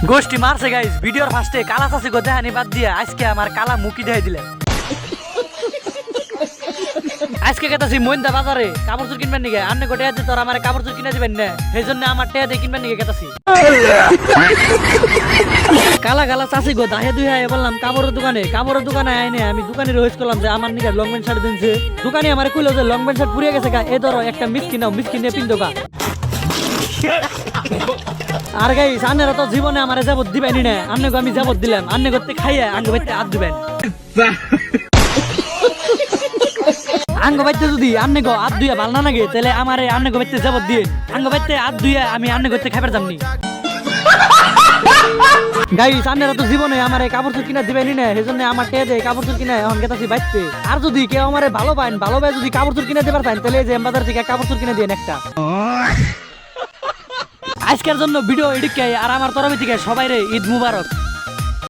গোষ্ঠী মারছে গাইস ভিডিওর ফার্স্টে কালা চাষি গো দেখানি বাদ দিয়ে আজকে আমার কালা মুখি দেখাই দিলেন। আজকে গেতাছি মইন্দা বাজারে কাপড় চোর কিনবেন নিকে আন্নে গোটে আছে তোর আমার কাপড় চোর কিনে দিবেন না সেই জন্য আমার টেয়া দিয়ে কিনবেন নিকে গেতাছি। কালা কালা চাষি গো দাহে দুই হায় বললাম কাপড়ের দোকানে আইনে আমি দোকানে রয়েছে করলাম যে আমার নিকে লং প্যান্ট শার্ট দিনছে দোকানে আমার কইলো যে লং প্যান্ট শার্ট পুড়িয়ে গেছে গা এ ধরো একটা মিসকি নাও মিসকি নিয়ে পিন দোকা। আর গাইস আন্নেরা তো জীবনে আমার যাবত দিবেনই না আন্নে আমি যাবত দিলাম আন্নে করতে খাইয়া আঙ্গ বাইতে হাত দিবেন আঙ্গ বাইতে যদি আন্নে গো হাত দুইয়া ভাল না লাগে তাহলে আমার আন্নে গো বাইতে যাবত দিয়ে আঙ্গ বাইতে হাত দুইয়া আমি আন্নে করতে খাইবার যামনি। গাইস আন্নেরা তো জীবনে আমার কাপড় চোর কিনা দিবেনই না সেজন্য আমার টেয়ে দেয় কাপড় চোর কিনা এখন গেতাছি বাইতে। আর যদি কেউ আমার ভালো পায় যদি কাপড় চোর কিনা দিবার পান তাহলে যে বাজার থেকে কাপড় চোর কিনা দিয়ে একটা। আজকের জন্য ভিডিও এডিট আর আমার তরফ থেকে সবাই রে ঈদ মুবারক।